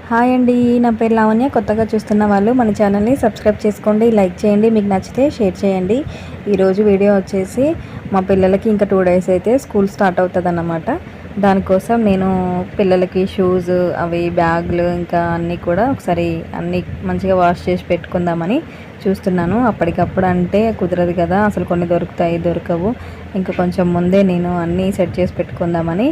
Hi అండి. నా పేరు లావణ్య. కొత్తగా చూస్తున్న వాళ్ళు మన ఛానల్ని సబ్స్క్రైబ్ చేసుకోండి, లైక్ చేయండి, మీకు నచ్చితే షేర్ చేయండి. ఈరోజు వీడియో వచ్చేసి మా పిల్లలకి ఇంకా 2 డేస్ అయితే స్కూల్ స్టార్ట్ అవుతుందన్నమాట. దానికోసం నేను పిల్లలకి షూస్ అవి బ్యాగులు ఇంకా అన్నీ కూడా ఒకసారి అన్నీ మంచిగా వాష్ చేసి పెట్టుకుందామని చూస్తున్నాను. అప్పటికప్పుడు అంటే కుదరదు కదా, అసలు కొన్ని దొరుకుతాయి దొరకవు. ఇంకా కొంచెం ముందే నేను అన్నీ సెట్ చేసి పెట్టుకుందామని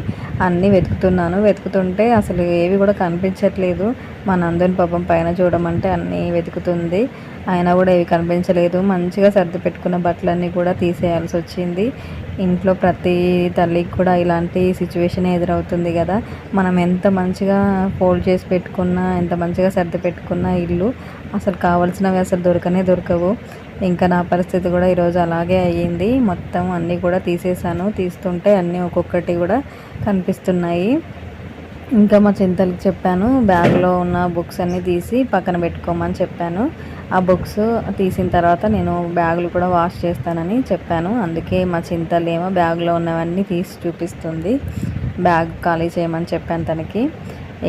అన్నీ వెతుకుతుంటే అసలు ఏవి కూడా కనిపించట్లేదు. మా నందుని పాపం పైన చూడమంటే అన్నీ వెతుకుతుంది, అయినా కూడా ఏవి కనిపించలేదు. మంచిగా సర్ది పెట్టుకున్న బట్టలన్నీ కూడా తీసేయాల్సి వచ్చింది. ఇంట్లో ప్రతి తల్లికి కూడా ఇలాంటి సిచ్యువేషన్ ఎదురవుతుంది కదా. మనం ఎంత మంచిగా ఫోల్డ్ చేసి పెట్టుకున్నా, ఎంత మంచిగా సర్ది పెట్టుకున్నా ఇల్లు అసలు కావాల్సినవి అసలు దొరకవు. ఇంకా నా పరిస్థితి కూడా ఈరోజు అలాగే అయ్యింది. మొత్తం అన్నీ కూడా తీసేసాను. తీస్తుంటే అన్నీ ఒక్కొక్కటి కూడా కనిపిస్తున్నాయి. ఇంకా మా చింతలకి చెప్పాను, బ్యాగ్లో ఉన్న బుక్స్ అన్నీ తీసి పక్కన పెట్టుకోమని చెప్పాను. ఆ బుక్స్ తీసిన తర్వాత నేను బ్యాగులు కూడా వాష్ చేస్తానని చెప్పాను. అందుకే మా చింతలేమో బ్యాగ్లో ఉన్నవన్నీ తీసి చూపిస్తుంది. బ్యాగ్ ఖాళీ చేయమని చెప్పాను తనకి.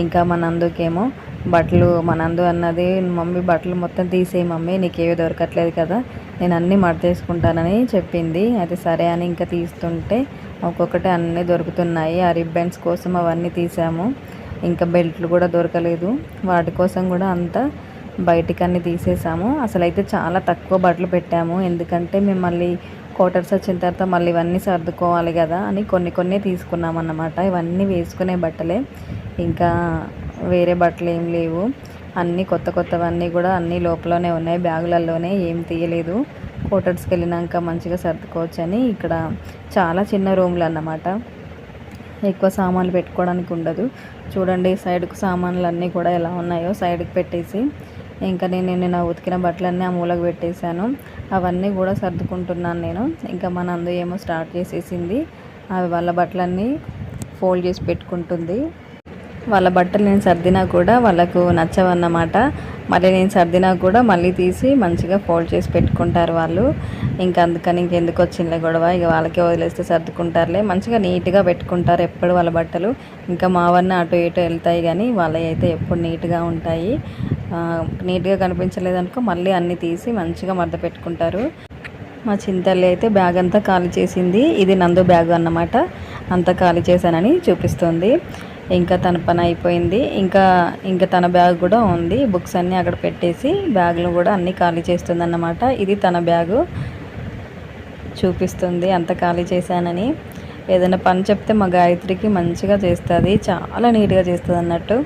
ఇంకా మా నందుకేమో బట్టలు, మా నందు అన్నది, మమ్మీ బట్టలు మొత్తం తీసేయి మమ్మీ, నీకేవి దొరకట్లేదు కదా, నేను అన్నీ మడతేసుకుంటానని చెప్పింది. అయితే సరే అని ఇంకా తీస్తుంటే ఒక్కొక్కటి అన్నీ దొరుకుతున్నాయి. ఆ రిబ్బన్స్ కోసం అవన్నీ తీసాము. ఇంకా బెల్ట్లు కూడా దొరకలేదు, వాటి కోసం కూడా అంతా బయటికి అన్నీ తీసేసాము. అసలు అయితే చాలా తక్కువ బట్టలు పెట్టాము, ఎందుకంటే మేము మళ్ళీ క్వార్టర్స్ వచ్చిన తర్వాత మళ్ళీ ఇవన్నీ సర్దుకోవాలి కదా అని కొన్ని తీసుకున్నాం అన్నమాట. ఇవన్నీ వేసుకునే బట్టలే, ఇంకా వేరే బట్టలు ఏం లేవు. అన్నీ కొత్తవన్నీ కూడా అన్నీ లోపలనే ఉన్నాయి, బ్యాగులలోనే, ఏం తీయలేదు. క్వార్టర్స్కి వెళ్ళినాక మంచిగా సర్దుకోవచ్చని. ఇక్కడ చాలా చిన్న రూమ్లు అన్నమాట, ఎక్కువ సామాన్లు పెట్టుకోవడానికి ఉండదు. చూడండి సైడ్కు సామాన్లు అన్నీ కూడా ఎలా ఉన్నాయో సైడ్కి పెట్టేసి, ఇంకా నేను ఉతికిన బట్టలన్నీ ఆ మూలకు పెట్టేశాను. అవన్నీ కూడా సర్దుకుంటున్నాను నేను. ఇంకా మా నందు ఏమో స్టార్ట్ చేసేసింది, అవి వాళ్ళ బట్టలన్నీ ఫోల్డ్ చేసి పెట్టుకుంటుంది. వాళ్ళ బట్టలు నేను సర్దినా కూడా వాళ్ళకు నచ్చవన్నమాట. మళ్ళీ నేను సర్దినా కూడా మళ్ళీ తీసి మంచిగా ఫోల్డ్ చేసి పెట్టుకుంటారు వాళ్ళు. ఇంకా అందుకని ఇంకెందుకు వచ్చిందిలే గొడవ, ఇక వాళ్ళకే వదిలేస్తే సర్దుకుంటారులే, మంచిగా నీట్గా పెట్టుకుంటారు ఎప్పుడు వాళ్ళ బట్టలు. ఇంకా మావన్నీ అటు ఇటు వెళ్తాయి కానీ వాళ్ళవి అయితే ఎప్పుడు నీట్గా ఉంటాయి. నీట్గా కనిపించలేదనుకో మళ్ళీ అన్నీ తీసి మంచిగా మడత పెట్టుకుంటారు. మా చింతల్లి అయితే బ్యాగ్ అంతా ఖాళీ చేసింది. ఇది నందు బ్యాగ్ అన్నమాట, అంతా ఖాళీ చేశానని చూపిస్తుంది. ఇంకా తన పని అయిపోయింది. ఇంకా తన బ్యాగ్ కూడా ఉంది. బుక్స్ అన్నీ అక్కడ పెట్టేసి బ్యాగులు కూడా అన్నీ ఖాళీ చేస్తుంది అన్నమాట. ఇది తన బ్యాగు, చూపిస్తుంది అంత ఖాళీ చేశానని. ఏదైనా పని చెప్తే మా గాయత్రికి మంచిగా చేస్తుంది, చాలా నీట్గా చేస్తుంది అన్నట్టు.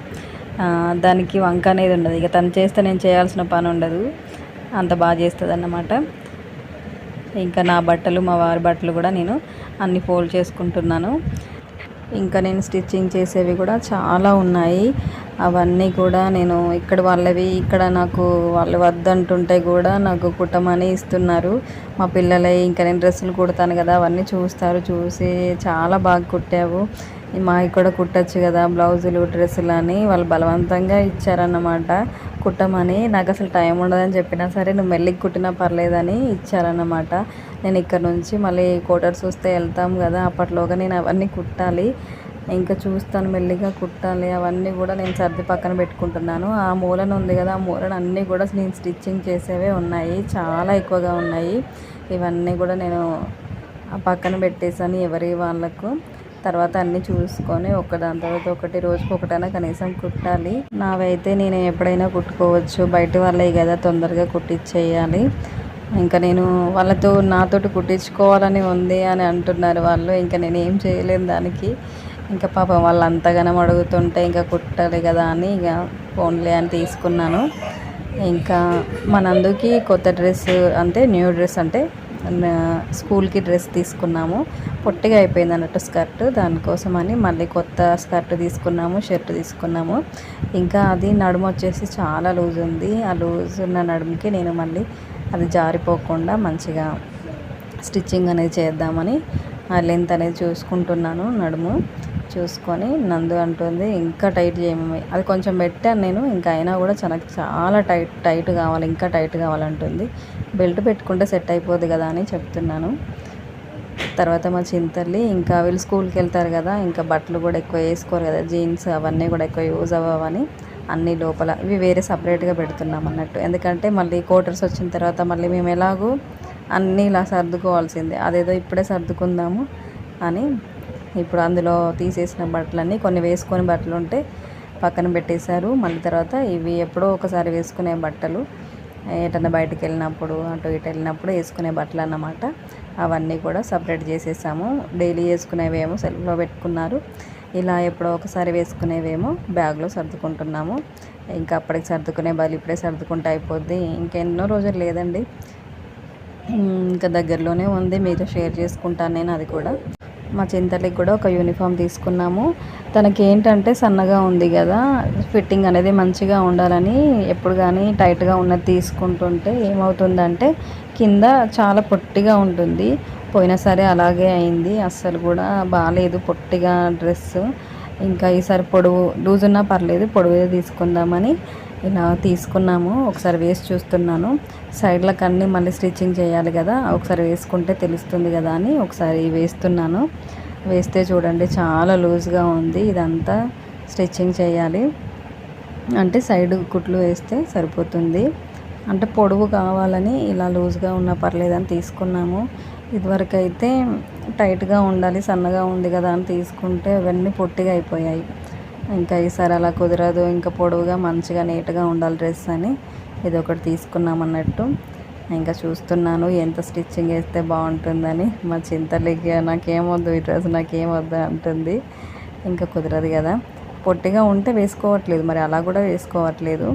దానికి వంక అనేది ఉండదు. ఇక తను చేస్తే నేను చేయాల్సిన పని ఉండదు, అంత బాగా చేస్తుంది అన్నమాట. ఇంకా నా బట్టలు, మా వారి బట్టలు కూడా నేను అన్నీ ఫోల్డ్ చేసుకుంటున్నాను. ఇంకా నేను స్టిచ్చింగ్ చేసేవి కూడా చాలా ఉన్నాయి. అవన్నీ కూడా నేను ఇక్కడ వాళ్ళవి, ఇక్కడ నాకు వాళ్ళు వద్దంటుంటే కూడా నాకు కుట్టమని ఇస్తున్నారు మా పిల్లలే. ఇంకా నేను డ్రెస్సులు కుడతాను కదా, అవన్నీ చూసి చాలా బాగా కుట్టావు, మాకు కూడా కుట్టచ్చు కదా బ్లౌజులు డ్రెస్సులు అని వాళ్ళు బలవంతంగా ఇచ్చారన్నమాట కుట్టమని. నాకు అసలు టైం ఉండదని చెప్పినా సరే నువ్వు మెల్లికి కుట్టినా పర్లేదని ఇచ్చారన్నమాట. నేను ఇక్కడ నుంచి మళ్ళీ క్వార్టర్స్ వస్తే వెళ్తాం కదా, అప్పట్లోగా నేను అవన్నీ కుట్టాలి. ఇంకా చూస్తాను, మెల్లిగా కుట్టాలి. అవన్నీ కూడా నేను సర్ది పక్కన పెట్టుకుంటున్నాను. ఆ మూలన ఉంది కదా, ఆ మూలన అన్నీ కూడా నేను స్టిచ్చింగ్ చేసేవే ఉన్నాయి, చాలా ఎక్కువగా ఉన్నాయి. ఇవన్నీ కూడా నేను పక్కన పెట్టేసాను ఎవరి వాళ్ళకు. తర్వాత అన్నీ చూసుకొని ఒకదాని తర్వాత ఒకటి, రోజుకి ఒకటైనా కనీసం కుట్టాలి. నావైతే నేను ఎప్పుడైనా కుట్టుకోవచ్చు, బయట వాళ్ళే కదా తొందరగా కుట్టించేయాలి. ఇంకా నేను నాతోటి కుట్టించుకోవాలని ఉంది అని అంటున్నారు వాళ్ళు. ఇంకా నేను ఏం చేయలేను దానికి. ఇంకా పాపం వాళ్ళు అంతగానం అడుగుతుంటే ఇంకా కుట్టాలి కదా అని ఇక ఫోన్లే అని తీసుకున్నాను. ఇంకా మా నందుకి కొత్త డ్రెస్ అంటే న్యూ డ్రెస్ అంటే స్కూల్కి డ్రెస్ తీసుకున్నాము. పొట్టిగా అయిపోయింది అన్నట్టు స్కర్ట్, దానికోసమని మళ్ళీ కొత్త స్కర్ట్ తీసుకున్నాము, షర్ట్ తీసుకున్నాము. ఇంకా అది నడుము వచ్చేసి చాలా లూజ్ ఉంది. ఆ లూజ్ ఉన్న నడుముకి నేను మళ్ళీ అది జారిపోకుండా మంచిగా స్టిచ్చింగ్ అనేది చేద్దామని ఆ లెంత్ అనేది చూసుకుంటున్నాను. నడుము చూసుకొని నందు అంటుంది ఇంకా టైట్ చేయమని. అది కొంచెం పెట్టాను నేను, ఇంకా అయినా కూడా చాలా టైట్ కావాలి, ఇంకా టైట్ కావాలంటుంది. బెల్ట్ పెట్టుకుంటే సెట్ అయిపోద్ది కదా అని చెప్తున్నాను. తర్వాత మా చింతల్లి ఇంకా వీళ్ళు స్కూల్కి వెళ్తారు కదా, ఇంకా బట్టలు కూడా ఎక్కువ వేసుకోరు కదా, జీన్స్ అవన్నీ కూడా ఎక్కువ యూజ్ అవ్వవని అన్నీ లోపల ఇవి వేరే సపరేట్గా పెడుతున్నాం అన్నట్టు. ఎందుకంటే మళ్ళీ క్వార్టర్స్ వచ్చిన తర్వాత మళ్ళీ మేము ఎలాగో అన్నీ ఇలా సర్దుకోవాల్సిందే. అదేదో ఇప్పుడే సర్దుకుందాము అని ఇప్పుడు అందులో తీసేసిన బట్టలన్నీ కొన్ని వేసుకొని బట్టలు ఉంటే పక్కన పెట్టేశారు. మళ్ళీ తర్వాత ఇవి ఎప్పుడో ఒకసారి వేసుకునే బట్టలు, ఎటన్నా బయటకు వెళ్ళినప్పుడు అటు ఇటు వెళ్ళినప్పుడు వేసుకునే బట్టలు అన్నమాట. అవన్నీ కూడా సపరేట్ చేసేసాము. డైలీ వేసుకునేవేమో సెల్ఫ్లో పెట్టుకున్నారు. ఇలా ఎప్పుడో ఒకసారి వేసుకునేవేమో బ్యాగ్లో సర్దుకుంటున్నాము. ఇంకా అప్పటికి సర్దుకునే బదులు ఇప్పుడే సర్దుకుంటే అయిపోద్ది. ఇంకెన్నో రోజులు లేదండి, ఇంకా దగ్గరలోనే ఉంది. మీతో షేర్ చేసుకుంటాను నేను అది కూడా. మా చింతలకి కూడా ఒక యూనిఫామ్ తీసుకున్నాము. తనకి ఏంటంటే సన్నగా ఉంది కదా, ఫిట్టింగ్ అనేది మంచిగా ఉండాలని ఎప్పుడు కానీ టైట్గా ఉన్నది తీసుకుంటుంటే ఏమవుతుందంటే కింద చాలా పొట్టిగా ఉంటుంది. పోయినా సరే అలాగే అయింది, అస్సలు కూడా బాగాలేదు పొట్టిగా డ్రెస్. ఇంకా ఈసారి పొడవు లూజ్ ఉన్నా పర్లేదు పొడవుదే తీసుకుందామని ఇలా తీసుకున్నాము. ఒకసారి వేసి చూస్తున్నాను. సైడ్లకు అన్నీ మళ్ళీ స్టిచ్చింగ్ చేయాలి కదా, ఒకసారి వేసుకుంటే తెలుస్తుంది కదా అని ఒకసారి వేస్తున్నాను. వేస్తే చూడండి చాలా లూజ్గా ఉంది. ఇదంతా స్టిచ్చింగ్ చేయాలి, అంటే సైడ్ కుట్లు వేస్తే సరిపోతుంది. అంటే పొడవు కావాలని ఇలా లూజ్గా ఉన్నా పర్లేదని తీసుకున్నాము. ఇదివరకు అయితే టైట్గా ఉండాలి, సన్నగా ఉంది కదా అని తీసుకుంటే అవన్నీ పొట్టిగా అయిపోయాయి. ఇంకా ఈసారి అలా కుదరదు, ఇంకా పొడవుగా మంచిగా నీట్గా ఉండాలి డ్రెస్ అని ఇది ఒకటి తీసుకున్నాం అన్నట్టు. ఇంకా చూస్తున్నాను ఎంత స్టిచ్చింగ్ వేస్తే బాగుంటుందని. మా చింతలకి నాకేమొద్దు ఈ డ్రెస్ నాకేమొద్దు అంటుంది. ఇంకా కుదరదు కదా, పొట్టిగా ఉంటే వేసుకోవట్లేదు, మరి అలా కూడా వేసుకోవట్లేదు.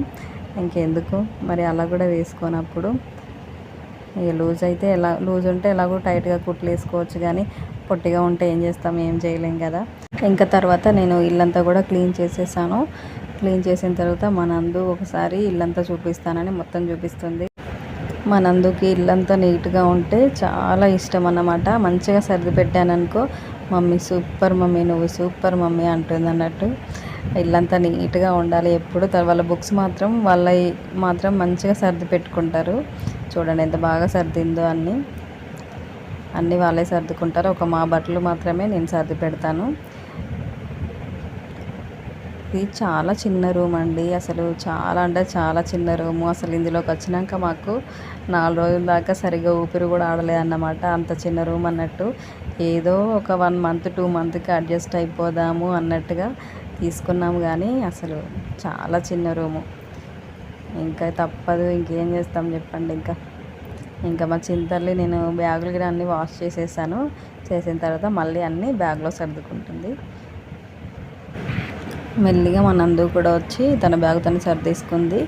ఇంకెందుకు మరి అలా కూడా వేసుకోనప్పుడు ఇక లూజ్ అయితే ఎలా లూజ్ ఉంటే ఎలాగో టైట్గా కుట్లు వేసుకోవచ్చు, కానీ పొట్టిగా ఉంటే ఏం చేస్తాం, ఏం చేయలేం కదా. ఇంకా తర్వాత నేను ఇల్లంతా కూడా క్లీన్ చేసేసాను. క్లీన్ చేసిన తర్వాత మా నందు ఒకసారి ఇల్లంతా చూపిస్తానని మొత్తం చూపిస్తుంది. మా నందుకి ఇల్లంతా నీట్గా ఉంటే చాలా ఇష్టం అన్నమాట. మంచిగా సర్ది పెట్టాననుకో, మమ్మీ సూపర్ మమ్మీ, నువ్వు సూపర్ మమ్మీ అంటుంది అన్నట్టు. ఇల్లంతా నీట్గా ఉండాలి ఎప్పుడు. వాళ్ళ బుక్స్ మాత్రం మంచిగా సర్ది పెట్టుకుంటారు. చూడండి ఎంత బాగా సర్దిందో, అన్నీ వాళ్ళే సర్దుకుంటారు. ఒక మా బట్టలు మాత్రమే నేను సర్ది పెడతాను. ఇది చాలా చిన్న రూమ్ అండి, అసలు చాలా అంటే చాలా చిన్న రూము. అసలు ఇందులోకి వచ్చినాక మాకు 4 రోజుల దాకా సరిగ్గా ఊపిరి కూడా ఆడలేదన్నమాట. అంత చిన్న రూమ్ అన్నట్టు. ఏదో ఒక 1 మంత్ 2 మంత్కి అడ్జస్ట్ అయిపోదాము అన్నట్టుగా తీసుకున్నాము, కానీ అసలు చాలా చిన్న రూము. ఇంకా తప్పదు, ఇంకేం చేస్తాం చెప్పండి. ఇంకా మా చింతల్లి నేను బ్యాగులు కూడా అన్నీ వాష్ చేసేసాను. చేసిన తర్వాత మళ్ళీ అన్నీ బ్యాగ్లో సర్దుకుంటుంది. మెల్లిగా మా నందు కూడా వచ్చి తన బ్యాగ్ తను సర్దేసుకుంది.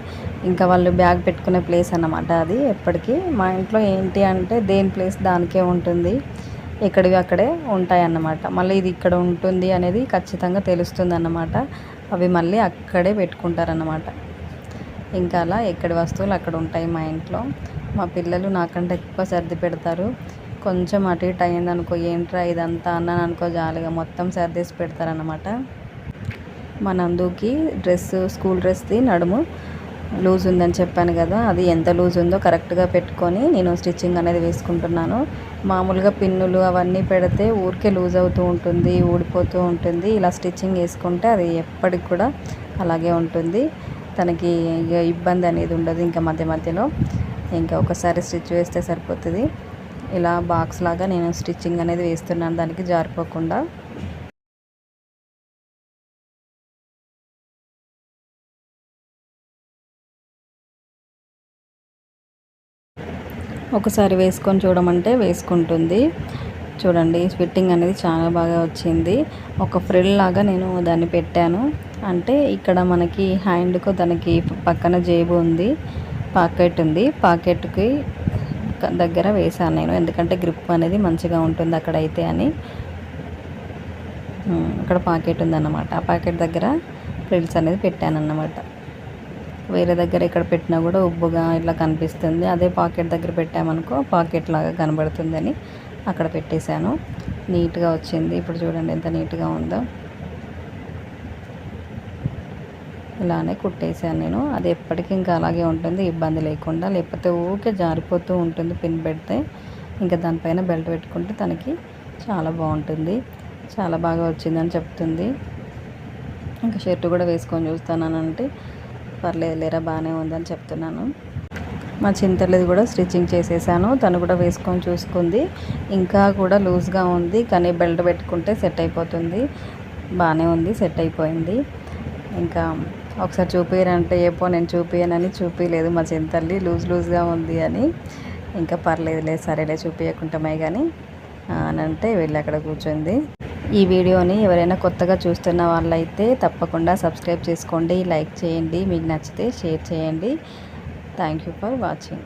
ఇంకా వాళ్ళు బ్యాగ్ పెట్టుకునే ప్లేస్ అన్నమాట అది. ఎప్పటికీ మా ఇంట్లో ఏంటి అంటే దేని ప్లేస్ దానికే ఉంటుంది, ఎక్కడివి అక్కడే ఉంటాయి అన్నమాట. మళ్ళీ ఇది ఇక్కడ ఉంటుంది అనేది ఖచ్చితంగా తెలుస్తుంది అన్నమాట. అవి మళ్ళీ అక్కడే పెట్టుకుంటారన్నమాట. ఇంకా అలా ఎక్కడి వస్తువులు అక్కడ ఉంటాయి మా ఇంట్లో. మా పిల్లలు నాకంటే ఎక్కువ సర్ది పెడతారు. కొంచెం అటు ఇటు అయిందనుకో, ఏంట్రా ఇదంతా అన్నాను అనుకో, జాలిగా మొత్తం సర్దేసి పెడతారన్నమాట. మా నందుకి స్కూల్ డ్రెస్ది నడుము లూజ్ ఉందని చెప్పాను కదా, అది ఎంత లూజ్ ఉందో కరెక్ట్గా పెట్టుకొని నేను స్టిచ్చింగ్ అనేది వేసుకుంటున్నాను. మామూలుగా పిన్నులు అవన్నీ పెడితే ఊరికే లూజ్ అవుతూ ఉంటుంది, ఊడిపోతూ ఉంటుంది. ఇలా స్టిచ్చింగ్ వేసుకుంటే అది ఎప్పటికి కూడా అలాగే ఉంటుంది. తనకి ఇక ఇబ్బంది అనేది ఉండదు. ఇంకా మధ్యలో ఇంకా ఒకసారి స్టిచ్ వేస్తే సరిపోతుంది. ఇలా బాక్స్ లాగా నేను స్టిచ్చింగ్ అనేది వేస్తున్నాను దానికి జారిపోకుండా. ఒకసారి వేసుకొని చూడమంటే వేసుకుంటుంది. చూడండి ఫిట్టింగ్ అనేది చాలా బాగా వచ్చింది. ఒక ఫ్రిల్ లాగా నేను దాన్ని పెట్టాను. అంటే ఇక్కడ మనకి హ్యాండ్కు దానికి పక్కన జేబు ఉంది, పాకెట్ ఉంది. పాకెట్కి దగ్గర వేసాను నేను, ఎందుకంటే గ్రిప్ అనేది మంచిగా ఉంటుంది అక్కడైతే అని. అక్కడ పాకెట్ ఉందన్నమాట. ఆ పాకెట్ దగ్గర ఫ్రిల్స్ అనేది పెట్టాను అన్నమాట. వేరే దగ్గర ఇక్కడ పెట్టినా కూడా ఉబ్బుగా ఇట్లా కనిపిస్తుంది. అదే పాకెట్ దగ్గర పెట్టామనుకో పాకెట్ లాగా కనబడుతుందని అక్కడ పెట్టేశాను. నీట్గా వచ్చింది. ఇప్పుడు చూడండి ఎంత నీట్గా ఉందో. ఇలానే కుట్టేసాను నేను. అది ఎప్పటికీ ఇంకా అలాగే ఉంటుంది, ఇబ్బంది లేకుండా. లేకపోతే ఊరికే జారిపోతూ ఉంటుంది పిన్ పెడితే. ఇంకా దానిపైన బెల్ట్ పెట్టుకుంటే తనకి చాలా బాగుంటుంది. చాలా బాగా వచ్చిందని చెప్తుంది. ఇంకా షర్ట్ కూడా వేసుకొని చూస్తానంటే పర్లేదు లేరా బాగానే ఉందని చెప్తున్నాను. మా చింతలది కూడా స్టిచ్చింగ్ చేసేసాను. తను కూడా వేసుకొని చూసుకుంది. ఇంకా కూడా లూజ్గా ఉంది, కానీ బెల్ట్ పెట్టుకుంటే సెట్ అయిపోతుంది. బాగానే ఉంది, సెట్ అయిపోయింది. ఇంకా ఒకసారి చూపించారంటే ఏపో నేను చూపించనని చూపించలేదు మా చింతల్లి, లూజ్గా ఉంది అని. ఇంకా పర్లేదులే సరేలే చూపించకుంటామే కానీ అని అంటే వెళ్ళి అక్కడ కూర్చుంది. ఈ వీడియోని ఎవరైనా కొత్తగా చూస్తున్న వాళ్ళైతే తప్పకుండా సబ్స్క్రైబ్ చేసుకోండి, లైక్ చేయండి, మీకు నచ్చితే షేర్ చేయండి. Thank you for watching.